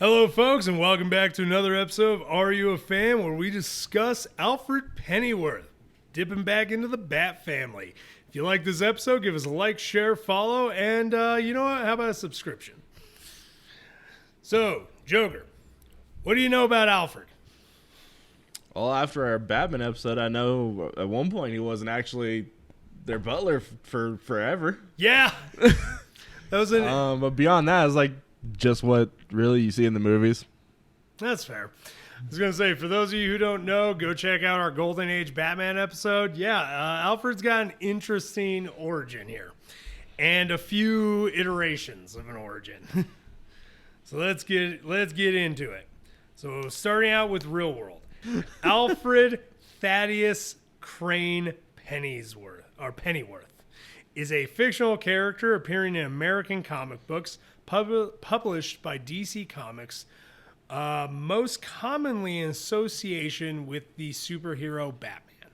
Hello, folks, and welcome back to another episode of Are You a Fan, where we discuss Alfred Pennyworth, dipping back into the Bat family. If you like this episode, give us a like, share, follow, and you know what? How about a subscription? So, Joker, what do you know about Alfred? Well, after our Batman episode, I know at one point he wasn't actually their butler for forever. Yeah, that was but beyond that, it's like just what really you see in the movies. That's fair. I was going to say, for those of you who don't know, go check out our Golden Age Batman episode. Yeah, Alfred's got an interesting origin here and a few iterations of an origin. So let's get into it. So starting out with real world. Alfred Thaddeus Crane Pennyworth is a fictional character appearing in American comic books published by DC Comics, most commonly in association with the superhero Batman.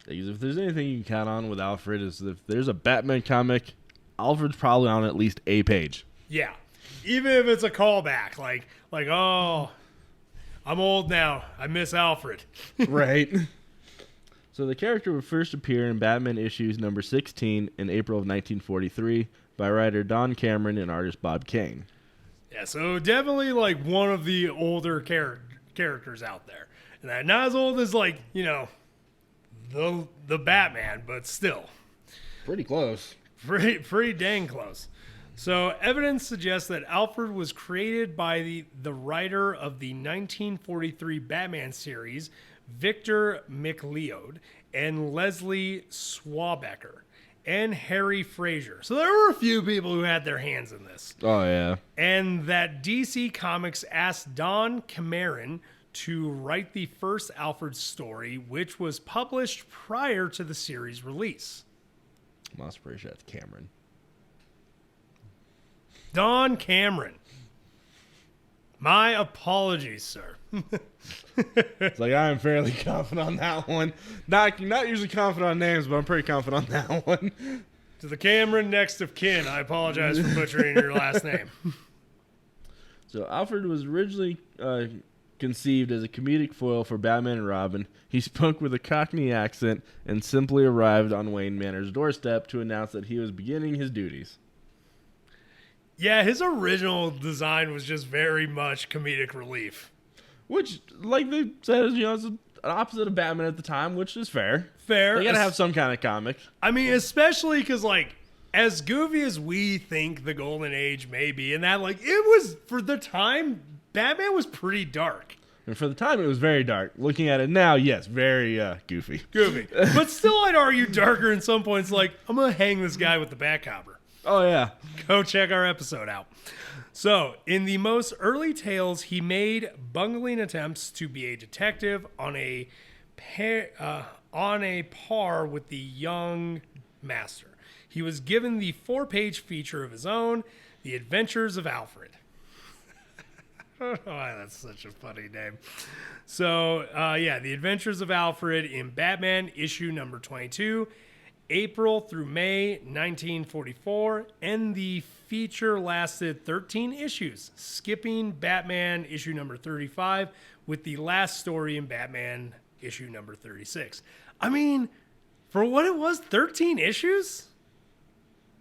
If there's anything you can count on with Alfred, is if there's a Batman comic, Alfred's probably on at least a page. Yeah, even if it's a callback, like oh, I'm old now, I miss Alfred. Right. So the character would first appear in Batman issues number 16 in April of 1943 by writer Don Cameron and artist Bob Kane. Yeah, so definitely like one of the older characters out there. And that not as old as like, you know, the Batman, but still. Pretty close. Pretty dang close. So evidence suggests that Alfred was created by the writer of the 1943 Batman series, Victor McLeod, and Leslie Swabecker, and Harry Frazier. So there were a few people who had their hands in this. Oh, yeah. And that DC Comics asked Don Cameron to write the first Alfred story, which was published prior to the series release. Must appreciate that's Cameron. Don Cameron. My apologies, sir. It's like I am fairly confident on that one. Not usually confident on names, but I'm pretty confident on that one. To the Cameron next of kin, I apologize for butchering your last name. So Alfred was originally conceived as a comedic foil for Batman and Robin. He spoke with a Cockney accent and simply arrived on Wayne Manor's doorstep to announce that he was beginning his duties. Yeah, his original design was just very much comedic relief. Which, like they said, you know, it's an opposite of Batman at the time, which is fair. Fair. They gotta have some kind of comic. I mean, especially because, like, as goofy as we think the Golden Age may be, and that, like, it was, for the time, Batman was pretty dark. And for the time, it was very dark. Looking at it now, yes, very goofy. Goofy. But still, I'd argue darker in some points, like, I'm gonna hang this guy with the Batcopper. Oh, yeah. Go check our episode out. So, in the most early tales, he made bungling attempts to be a detective on a par with the young master. He was given the 4-page feature of his own, The Adventures of Alfred. I don't know why that's such a funny name. So, The Adventures of Alfred in Batman, issue number 22, April through May 1944, and the feature lasted 13 issues, skipping Batman issue number 35 with the last story in Batman issue number 36. I mean, for what it was, 13 issues?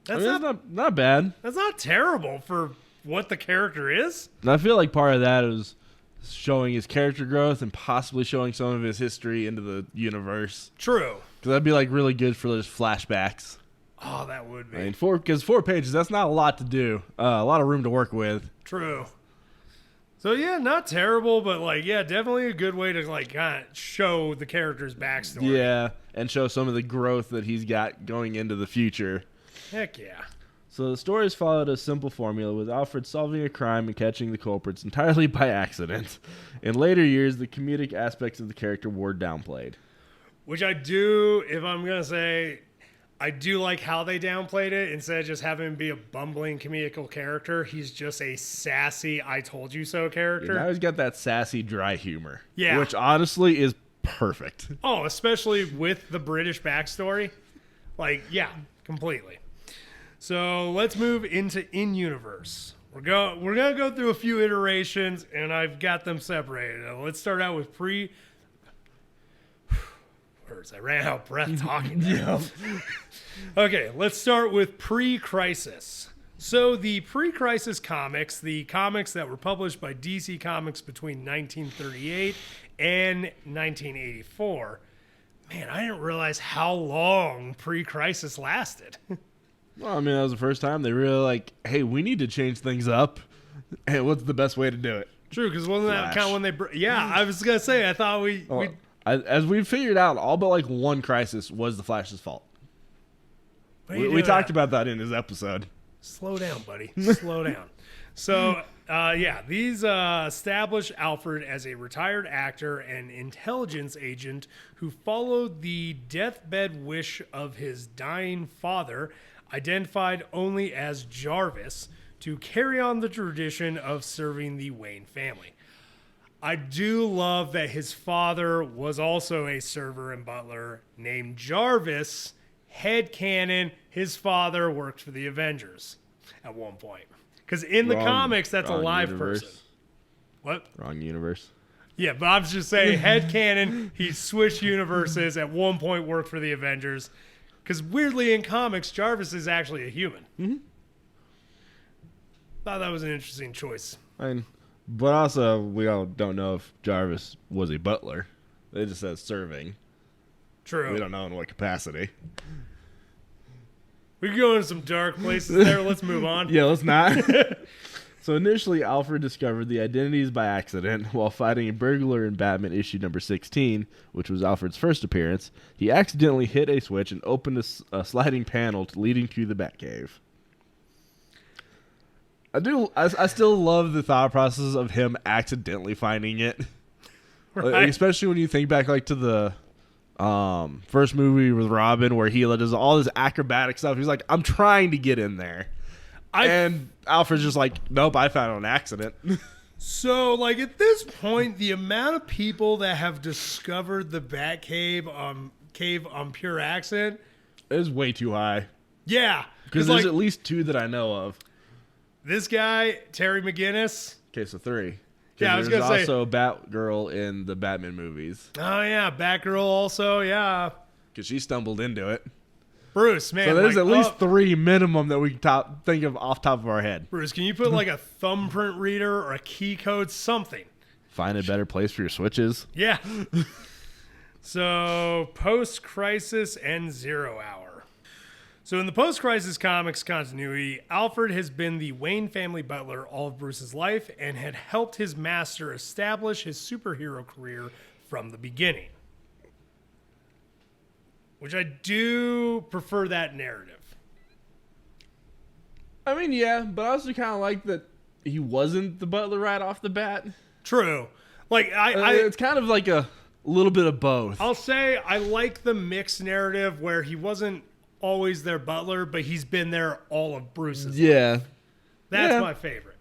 That's not bad. That's not terrible for what the character is. And I feel like part of that is showing his character growth and possibly showing some of his history into the universe. True. Because that'd be like really good for those flashbacks. Oh, that would be. I mean, because 4 pages, that's not a lot to do. A lot of room to work with. True. So, yeah, not terrible, but, like, yeah, definitely a good way to, like, kind of show the character's backstory. Yeah, and show some of the growth that he's got going into the future. Heck yeah. So the stories followed a simple formula, with Alfred solving a crime and catching the culprits entirely by accident. In later years, the comedic aspects of the character were downplayed. Which I do, if I'm going to say, I do like how they downplayed it. Instead of just having him be a bumbling comedical character, he's just a sassy, I told you so character. Yeah, now he's got that sassy, dry humor. Yeah. Which honestly is perfect. Oh, especially with the British backstory. Like, yeah, completely. So let's move into in-universe. We're gonna go through a few iterations, and I've got them separated. Now, let's start out with words. I ran out of breath talking. Yeah. Okay, let's start with pre-crisis. So the pre-crisis comics, the comics that were published by DC Comics between 1938 and 1984. Man, I didn't realize how long pre-crisis lasted. Well, I mean, that was the first time they really like, hey, we need to change things up. Hey, what's the best way to do it? True, because wasn't that kind of when they... Yeah, I was going to say, I thought as we figured out, all but like one crisis was the Flash's fault. We talked about that in his episode. Slow down, buddy. Slow down. So, these establish Alfred as a retired actor and intelligence agent who followed the deathbed wish of his dying father, identified only as Jarvis, to carry on the tradition of serving the Wayne family. I do love that his father was also a server in Butler named Jarvis. Headcanon, his father worked for the Avengers at one point. Because in the comics, that's a live person. What? Wrong universe. Yeah, but I'm just saying, headcanon, he switched universes, at one point worked for the Avengers. Because weirdly, in comics, Jarvis is actually a human. Mm-hmm. Thought that was an interesting choice. But also, we all don't know if Jarvis was a butler. It just says serving. True. We don't know in what capacity. We could go into some dark places there. Let's move on. Yeah, let's not. So initially, Alfred discovered the identities by accident while fighting a burglar in Batman issue number 16, which was Alfred's first appearance. He accidentally hit a switch and opened a sliding panel leading to the Batcave. I still love the thought process of him accidentally finding it. Right. Like, especially when you think back like to the first movie with Robin where he does all this acrobatic stuff. He's like, I'm trying to get in there. And Alfred's just like, nope, I found it on accident. So, like, at this point, the amount of people that have discovered the Batcave cave on pure accident is way too high. Yeah. Because there's at least 2 that I know of. This guy, Terry McGinnis. Okay, so 3. Yeah, I was going to say. There's also Batgirl in the Batman movies. Oh, yeah. Batgirl also, yeah. Because she stumbled into it. Bruce, man. So there's at least 3 minimum that we can think of off top of our head. Bruce, can you put like a thumbprint reader or a key code, something? Find a better place for your switches. Yeah. So, post-crisis and 0 Hour. So in the post-crisis comics continuity, Alfred has been the Wayne family butler all of Bruce's life and had helped his master establish his superhero career from the beginning. Which I do prefer that narrative. I mean, yeah, but I also kind of like that he wasn't the butler right off the bat. True. Like it's kind of like a little bit of both. I'll say I like the mixed narrative where he wasn't always their butler, but he's been there all of Bruce's life. That's my favorite.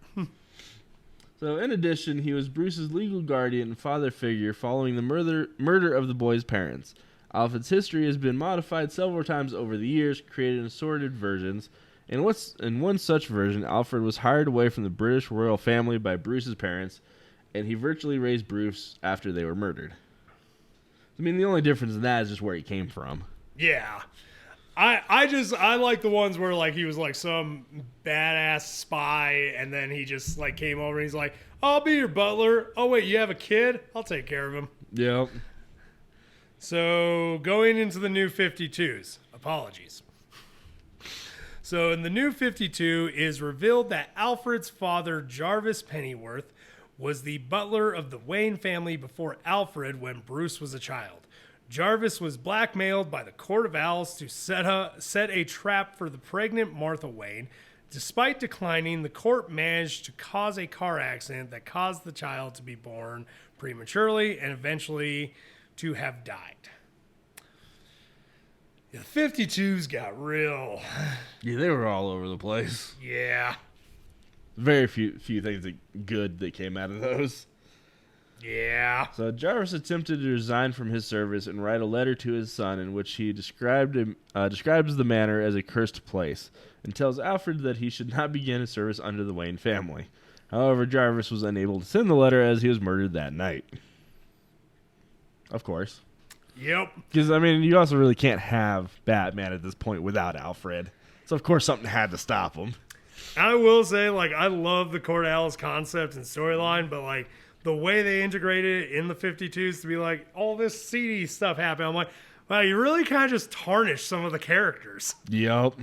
So in addition, he was Bruce's legal guardian and father figure following the murder of the boy's parents. Alfred's history has been modified several times over the years, created in assorted versions. In one such version, Alfred was hired away from the British royal family by Bruce's parents, and he virtually raised Bruce after they were murdered. I mean, the only difference in that is just where he came from. Yeah. I like the ones where like he was like some badass spy and then he just like came over and he's like, I'll be your butler. Oh wait, you have a kid? I'll take care of him. Yep. So going into the new 52s, apologies. So in the new 52 is revealed that Alfred's father, Jarvis Pennyworth, was the butler of the Wayne family before Alfred when Bruce was a child. Jarvis was blackmailed by the Court of Owls to set a trap for the pregnant Martha Wayne. Despite declining, the court managed to cause a car accident that caused the child to be born prematurely and eventually to have died. The 52s got real. Yeah, they were all over the place. Yeah. Very few things good that came out of those. Yeah. So Jarvis attempted to resign from his service and write a letter to his son in which he describes the manor as a cursed place and tells Alfred that he should not begin his service under the Wayne family. However, Jarvis was unable to send the letter as he was murdered that night. Of course. Yep. Because, I mean, you also really can't have Batman at this point without Alfred. So, of course, something had to stop him. I will say, like, I love the Court Alice concept and storyline, but, like, the way they integrated it in the 52s to be like, all this seedy stuff happened. I'm like, wow, you really kind of just tarnished some of the characters. Yep.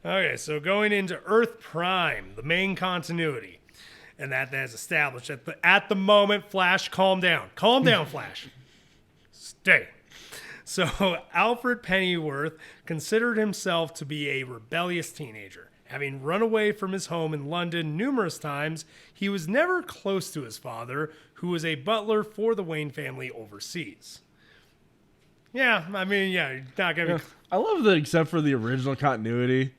Okay, so going into Earth Prime, the main continuity. And that is established at the moment. Flash, calm down. Calm down, Flash. Stay. So Alfred Pennyworth considered himself to be a rebellious teenager. Having run away from his home in London numerous times, he was never close to his father, who was a butler for the Wayne family overseas. Yeah, I mean, yeah, you're not going to be... I love that except for the original continuity,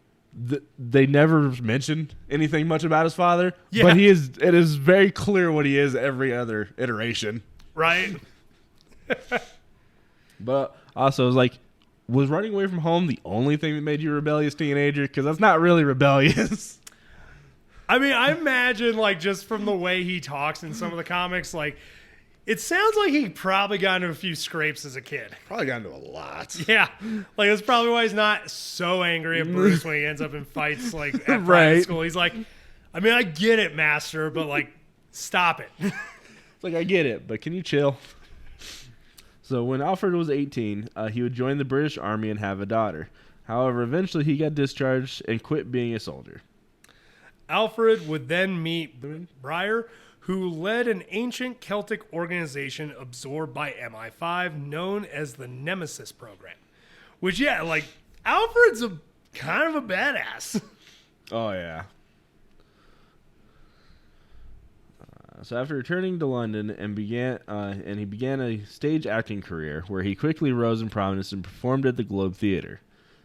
they never mentioned anything much about his father. Yeah. But it is very clear what he is every other iteration. Right? But also, it's like, was running away from home the only thing that made you a rebellious teenager? Because that's not really rebellious. I mean, I imagine, like, just from the way he talks in some of the comics, like, it sounds like he probably got into a few scrapes as a kid. Probably got into a lot. Yeah. Like, that's probably why he's not so angry at Bruce when he ends up in fights, like, at private school. He's like, I mean, I get it, master, but, like, stop it. It's like, I get it, but can you chill? So when Alfred was 18, he would join the British Army and have a daughter. However, eventually he got discharged and quit being a soldier. Alfred would then meet Briar, who led an ancient Celtic organization absorbed by MI5 known as the Nemesis Program. Which, yeah, like, Alfred's kind of a badass. Oh, yeah. So after returning to London he began a stage acting career where he quickly rose in prominence and performed at the Globe Theatre.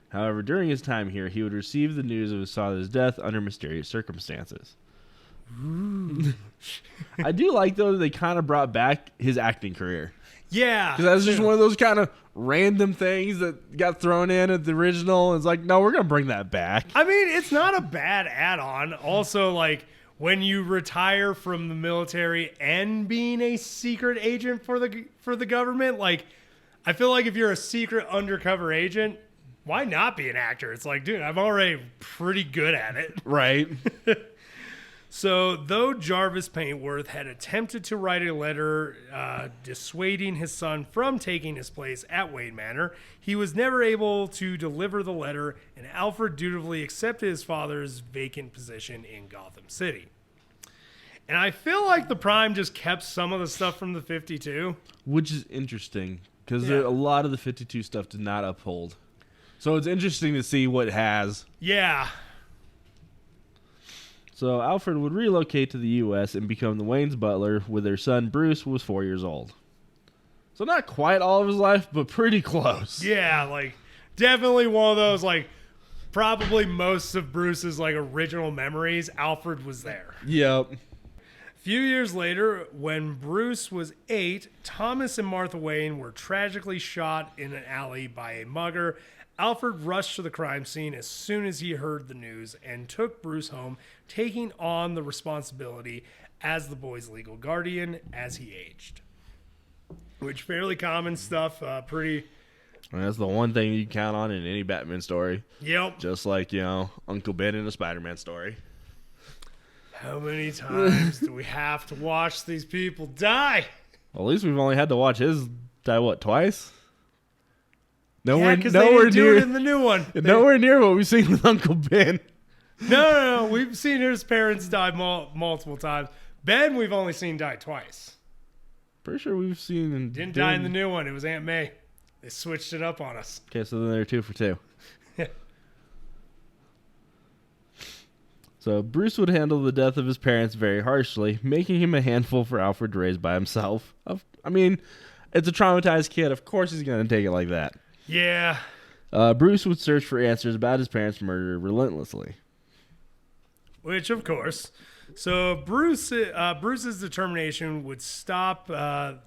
However, during his time here, he would receive the news of his father's death under mysterious circumstances. I do like, though, that they kind of brought back his acting career. Yeah. Because that was just one of those kind of random things that got thrown in at the original. It's like, no, we're going to bring that back. I mean, it's not a bad add-on. Also, like, when you retire from the military and being a secret agent for the government, like, I feel like if you're a secret undercover agent, why not be an actor? It's like, dude, I'm already pretty good at it. Right. So, though Jarvis Pennyworth had attempted to write a letter dissuading his son from taking his place at Wayne Manor, he was never able to deliver the letter, and Alfred dutifully accepted his father's vacant position in Gotham City. And I feel like the Prime just kept some of the stuff from the 52. Which is interesting, because a lot of the 52 stuff did not uphold. So it's interesting to see what has. Yeah. So Alfred would relocate to the U.S. and become the Wayne's butler when their son Bruce was 4 years old. So not quite all of his life, but pretty close. Yeah, like, definitely one of those, like, probably most of Bruce's, like, original memories, Alfred was there. Yep. A few years later, when Bruce was 8, Thomas and Martha Wayne were tragically shot in an alley by a mugger. Alfred rushed to the crime scene as soon as he heard the news and took Bruce home, taking on the responsibility as the boy's legal guardian as he aged. Which, fairly common stuff, pretty... And that's the one thing you can count on in any Batman story. Yep. Just like, Uncle Ben in a Spider-Man story. How many times do we have to watch these people die? Well, at least we've only had to watch his die, what, twice? Nowhere near it in the new one. Nowhere near what we've seen with Uncle Ben. No. We've seen his parents die multiple times. Ben, we've only seen die twice. Pretty sure we've seen... Didn't die in the new one. It was Aunt May. They switched it up on us. Okay, so then they're 2 for 2. So Bruce would handle the death of his parents very harshly, making him a handful for Alfred to raise by himself. I mean, it's a traumatized kid. Of course he's going to take it like that. Yeah. Bruce would search for answers about his parents' murder relentlessly. which of course. So Bruce's determination would stop there,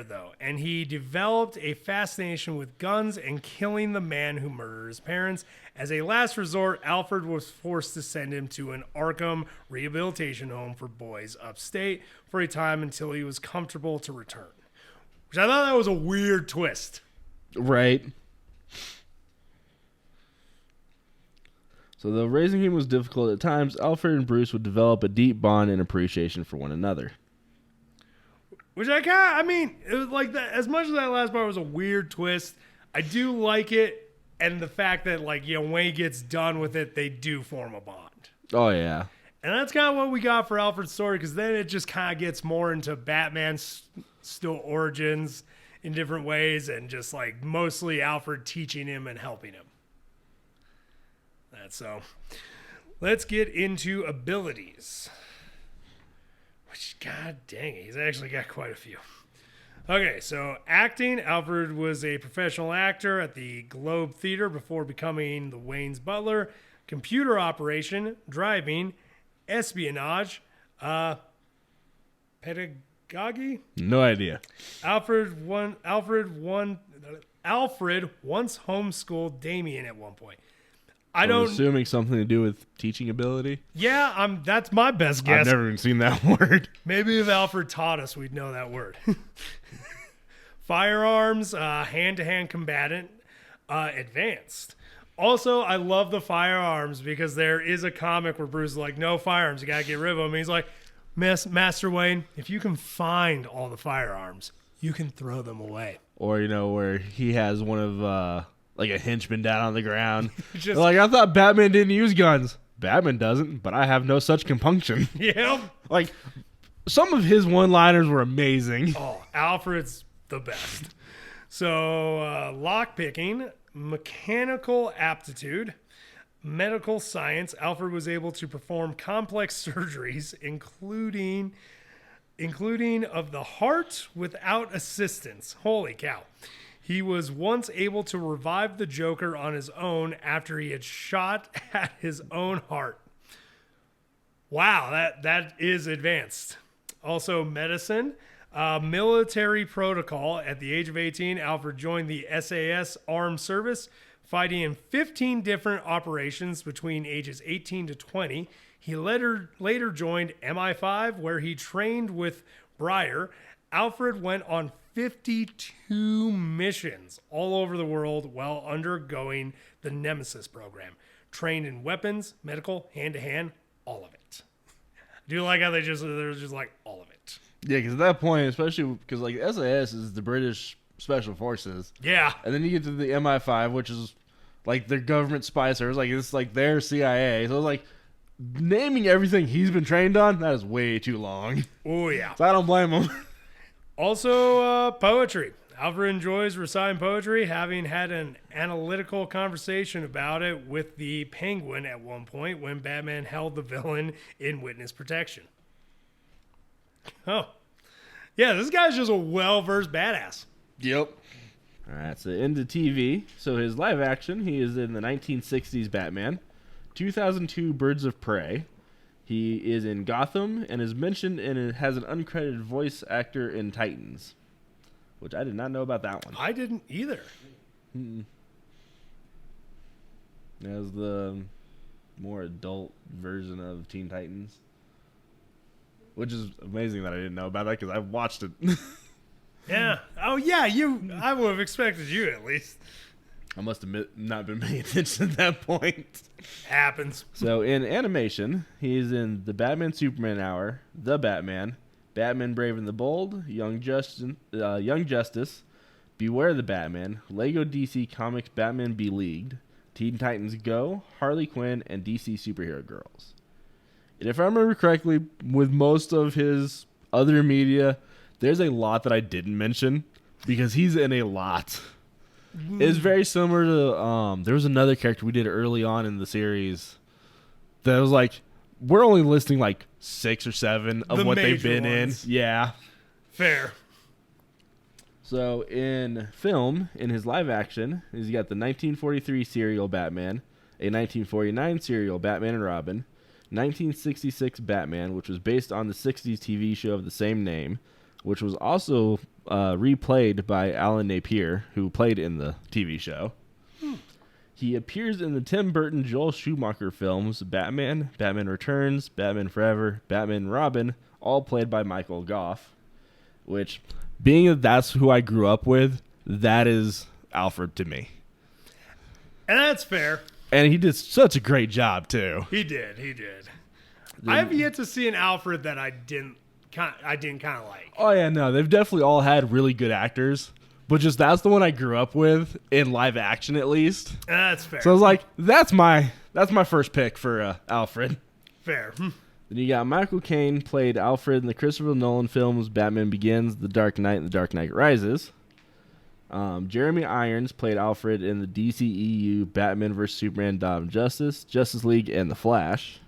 though, and he developed a fascination with guns and killing the man who murdered his parents. As a last resort, Alfred was forced to send him to an Arkham rehabilitation home for boys upstate for a time until he was comfortable to return. Which I thought that was a weird twist. Right. So though raising him was difficult at times, Alfred and Bruce would develop a deep bond and appreciation for one another. Which it was like that. As much as that last part was a weird twist, I do like it, and the fact that when he gets done with it, they do form a bond. Oh yeah, and that's kind of what we got for Alfred's story, because then it just kind of gets more into Batman's still origins in different ways, and just mostly Alfred teaching him and helping him. So, let's get into abilities. Which, god dang it, he's actually got quite a few. Okay, so acting. Alfred was a professional actor at the Globe Theater before becoming the Wayne's Butler. Computer operation, driving, espionage, pedagogy? No idea. Alfred once homeschooled Damien at one point. I'm assuming something to do with teaching ability. Yeah, that's my best guess. I've never even seen that word. Maybe if Alfred taught us, we'd know that word. Firearms, hand-to-hand combatant, advanced. Also, I love the firearms because there is a comic where Bruce is like, no firearms, you gotta get rid of them. And he's like, Master Wayne, if you can find all the firearms, you can throw them away. Or, where he has one of... like a henchman down on the ground. I thought Batman didn't use guns. Batman doesn't, but I have no such compunction. Yep. Some of his one-liners were amazing. Oh, Alfred's the best. So, lock-picking, mechanical aptitude, medical science. Alfred was able to perform complex surgeries, including of the heart without assistance. Holy cow. He was once able to revive the Joker on his own after he had shot at his own heart. Wow, that is advanced. Also, medicine. Military protocol. At the age of 18, Alfred joined the SAS Armed Service, fighting in 15 different operations between ages 18 to 20. He later joined MI5, where he trained with Breyer. Alfred went on 52 missions all over the world while undergoing the Nemesis program. Trained in weapons, medical, hand-to-hand, all of it. I do like how they're just all of it. Yeah, because at that point, especially because SAS is the British Special Forces. Yeah. And then you get to the MI5, which is their government spy service. It's their CIA. So it's naming everything he's been trained on, that is way too long. Oh, yeah. So I don't blame him. Also, poetry. Alfred enjoys reciting poetry, having had an analytical conversation about it with the Penguin at one point when Batman held the villain in witness protection. Oh. Yeah, this guy's just a well-versed badass. Yep. All right, so into TV. So his live action, he is in the 1960s Batman, 2002 Birds of Prey. He is in Gotham and is mentioned and it has an uncredited voice actor in Titans, which I did not know about that one. I didn't either. As the more adult version of Teen Titans, which is amazing that I didn't know about that because I've watched it. Yeah. Oh, yeah. I would have expected you at least. I must have not been paying attention at that point. Happens. So in animation, he's in The Batman Superman Hour, The Batman, Batman Brave and the Bold, Young Justice, Beware the Batman, Lego DC Comics Batman Beleagued, Teen Titans Go, Harley Quinn, and DC Superhero Girls. And if I remember correctly, with most of his other media, there's a lot that I didn't mention because he's in a lot. It's very similar to there was another character we did early on in the series that was we're only listing 6 or 7 of what they've been ones. in. Yeah. Fair. So in film, in his live action, he's got the 1943 serial Batman, a 1949 serial Batman and Robin, 1966 Batman, which was based on the 60s TV show of the same name, which was also replayed by Alan Napier, who played in the TV show. He appears in the Tim Burton Joel Schumacher films Batman, Batman Returns, Batman Forever, Batman and Robin, all played by Michael Goff, which, being that that's who I grew up with, that is Alfred to me. And that's fair. And he did such a great job, too. He did. I have yet to see an Alfred that I didn't kind of like. Oh, yeah, no, they've definitely all had really good actors. But just that's the one I grew up with, in live action at least. That's fair. So I was like, that's my first pick for Alfred. Fair. Then you got Michael Caine played Alfred in the Christopher Nolan films Batman Begins, The Dark Knight, and The Dark Knight Rises. Jeremy Irons played Alfred in the DCEU Batman vs. Superman Dawn of Justice, Justice League, and The Flash.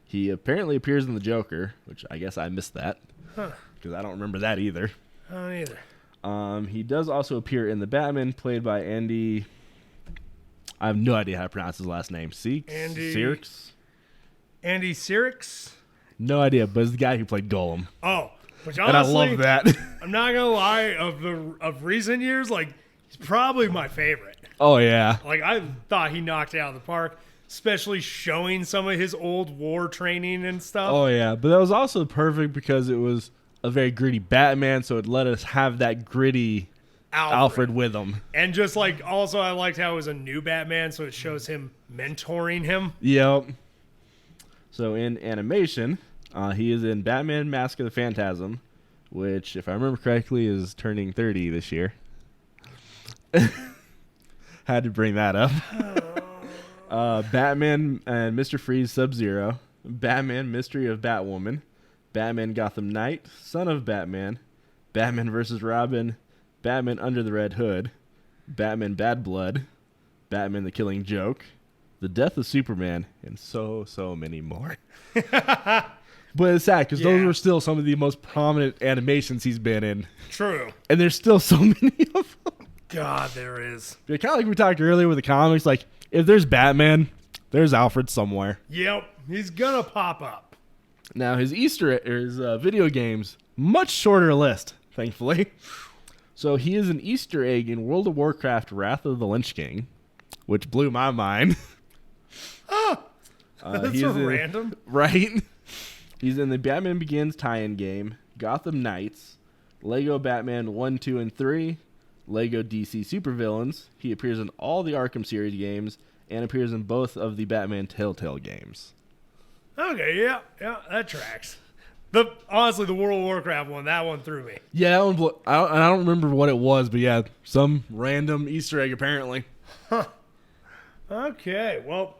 He apparently appears in The Joker, which I guess I missed that. Because I don't remember that either. I don't either. He does also appear in The Batman, played by Andy... I have no idea how to pronounce his last name. Serkis? Andy Serkis? No idea, but it's the guy who played Golem. Oh, which And I honestly, love that. I'm not gonna lie, of recent years, like, he's probably my favorite. Oh, yeah. Like, I thought he knocked it out of the park, especially showing some of his old war training and stuff. Oh, yeah. But that was also perfect because it was a very gritty Batman, so it let us have that gritty Alfred with him. And just like, also I liked how it was a new Batman, so it shows him mentoring him. Yep. So in animation, he is in Batman Mask of the Phantasm, which, if I remember correctly, is turning 30 this year. Had to bring that up. Batman and Mr. Freeze Sub-Zero, Batman Mystery of Batwoman, Batman Gotham Knight, Son of Batman, Batman vs. Robin, Batman Under the Red Hood, Batman Bad Blood, Batman the Killing Joke, The Death of Superman, and so many more. But it's sad because those were still some of the most prominent animations he's been in. True. And there's still so many of them. God, there is. Kind of like we talked earlier with the comics, like, if there's Batman, there's Alfred somewhere. Yep, he's gonna pop up. Now, his video games, much shorter list, thankfully. So he is an Easter egg in World of Warcraft Wrath of the Lich King, which blew my mind. That's so random. Right? He's in the Batman Begins tie-in game, Gotham Knights, Lego Batman 1, 2, and 3, Lego DC Supervillains. He appears in all the Arkham series games and appears in both of the Batman Telltale games. Okay, yeah, that tracks. Honestly, the World of Warcraft one, that one threw me. Yeah, that one. I don't remember what it was, but yeah, some random Easter egg apparently. Huh. Okay, well,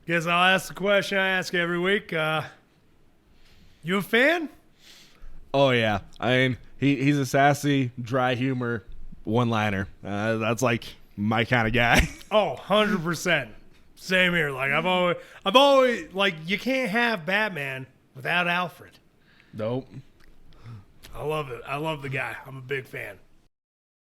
guess I'll ask the question I ask every week. You a fan? Oh yeah, I mean he's a sassy, dry humor one-liner. That's like my kind of guy. Oh, 100%. Same here. Like I've always like, you can't have Batman without Alfred. Nope. I love it. I love the guy. I'm a big fan.